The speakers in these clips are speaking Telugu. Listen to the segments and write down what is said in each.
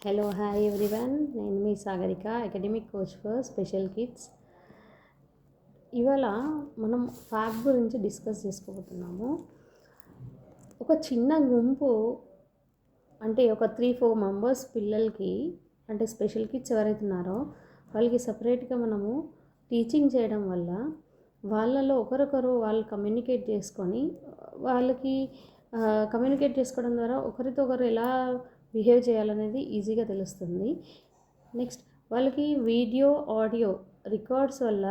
హలో హాయ్ ఎవ్రీవన్, నేను మీ Sagarika, academic coach for special kids. ఇవాళ మనం ఫ్యాబ్ గురించి డిస్కస్ చేసుకోబోతున్నాము. ఒక చిన్న గుంపు అంటే ఒక 3-4 మెంబర్స్ పిల్లలకి, అంటే స్పెషల్ కిడ్స్ ఎవరైతే ఉన్నారో వాళ్ళకి సపరేట్గా మనము టీచింగ్ చేయడం వల్ల వాళ్ళలో ఒకరొకరు వాళ్ళు కమ్యూనికేట్ చేసుకొని వాళ్ళకి కమ్యూనికేట్ చేసుకోవడం ద్వారా ఒకరితో ఒకరు ఎలా బిహేవ్ చేయాలనేది ఈజీగా తెలుస్తుంది. నెక్స్ట్ వాళ్ళకి వీడియో ఆడియో రికార్డ్స్ వల్ల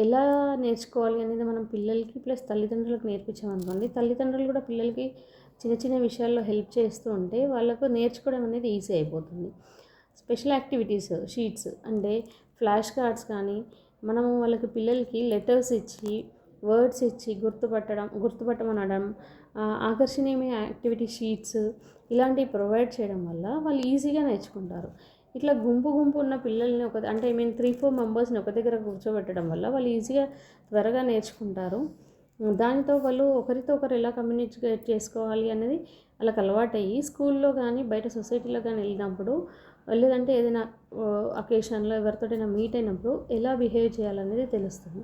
ఎలా నేర్చుకోవాలి అనేది మనం పిల్లలకి ప్లస్ తల్లిదండ్రులకు నేర్పించామనుకోండి, తల్లిదండ్రులు కూడా పిల్లలకి చిన్న చిన్న విషయాల్లో హెల్ప్ చేస్తూ ఉంటే వాళ్ళకు నేర్చుకోవడం అనేది ఈజీ అయిపోతుంది. స్పెషల్ యాక్టివిటీస్ షీట్స్ అంటే ఫ్లాష్ కార్డ్స్ కానీ మనము వాళ్ళకి పిల్లలకి లెటర్స్ ఇచ్చి వర్డ్స్ ఇచ్చి గుర్తుపట్టమనడం, ఆకర్షణీయమైన యాక్టివిటీ షీట్స్ ఇలాంటివి ప్రొవైడ్ చేయడం వల్ల వాళ్ళు ఈజీగా నేర్చుకుంటారు. ఇట్లా గుంపు ఉన్న పిల్లల్ని అంటే 3-4 మెంబర్స్ని ఒక దగ్గర కూర్చోబెట్టడం వల్ల వాళ్ళు ఈజీగా త్వరగా నేర్చుకుంటారు. దానితో వాళ్ళు ఒకరితో ఒకరు ఎలా కమ్యూనికేట్ చేసుకోవాలి అనేది వాళ్ళకి అలవాటయ్యి స్కూల్లో కానీ బయట సొసైటీలో కానీ వెళ్ళినప్పుడు, లేదంటే ఏదైనా అకేషన్లో ఎవరితోటైనా మీట్ అయినప్పుడు ఎలా బిహేవ్ చేయాలనేది తెలుస్తుంది.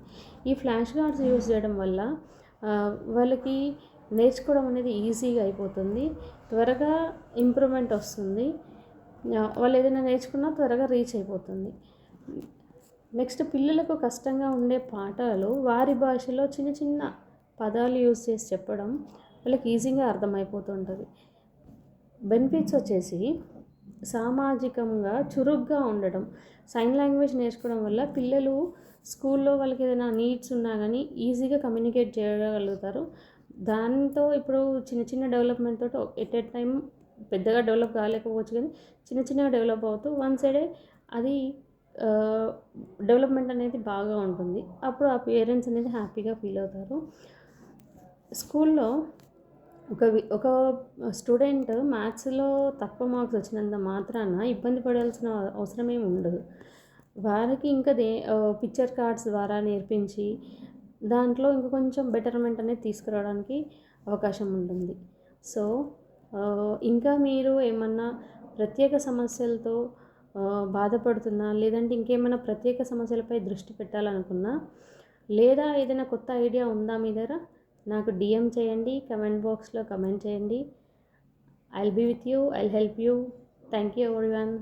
ఈ ఫ్లాష్ కార్డ్స్ యూజ్ చేయడం వల్ల వాళ్ళకి నేర్చుకోవడం అనేది ఈజీగా అయిపోతుంది, త్వరగా ఇంప్రూవ్మెంట్ వస్తుంది, వాళ్ళు ఏదైనా నేర్చుకున్నా త్వరగా రీచ్ అయిపోతుంది. నెక్స్ట్ పిల్లలకు కష్టంగా ఉండే పాఠాలు వారి భాషలో చిన్న చిన్న పదాలు యూజ్ చేసి చెప్పడం వాళ్ళకి ఈజీగా అర్థమైపోతుంటుంది. బెనిఫిట్స్ వచ్చేసి సామాజికంగా చురుగ్గా ఉండడం. సైన్ లాంగ్వేజ్ నేర్చుకోవడం వల్ల పిల్లలు స్కూల్లో వాళ్ళకి ఏదైనా నీడ్స్ ఉన్నా కానీ ఈజీగా కమ్యూనికేట్ చేయగలుగుతారు. దాంతో ఇప్పుడు చిన్న డెవలప్మెంట్ తోటి ఎట్ ఏ టైం పెద్దగా డెవలప్ కాలేకపోవచ్చు, కానీ చిన్నగా డెవలప్ అవుతూ వన్ సైడే అది డెవలప్మెంట్ అనేది బాగా ఉంటుంది. అప్పుడు ఆ పేరెంట్స్ అనేది హ్యాపీగా ఫీల్ అవుతారు. స్కూల్లో ఒక స్టూడెంట్ మ్యాథ్స్లో తక్కువ మార్క్స్ వచ్చినంత మాత్రాన ఇబ్బంది పడాల్సిన అవసరం ఏమి ఉండదు. వారికి ఇంకా పిక్చర్ కార్డ్స్ ద్వారా నేర్పించి దాంట్లో ఇంకా కొంచెం బెటర్మెంట్ అనేది తీసుకురావడానికి అవకాశం ఉంటుంది. సో ఇంకా మీరు ఏమన్నా ప్రత్యేక సమస్యలతో బాధపడుతున్నా, లేదంటే ఇంకేమైనా ప్రత్యేక సమస్యలపై దృష్టి పెట్టాలనుకున్నా, లేదా ఏదైనా కొత్త ఐడియా ఉందా మీ దగ్గర, నాకు DM చేయండి, కమెంట్ బాక్స్లో కమెంట్ చేయండి. I'll be with you, I'll help you. Thank you everyone.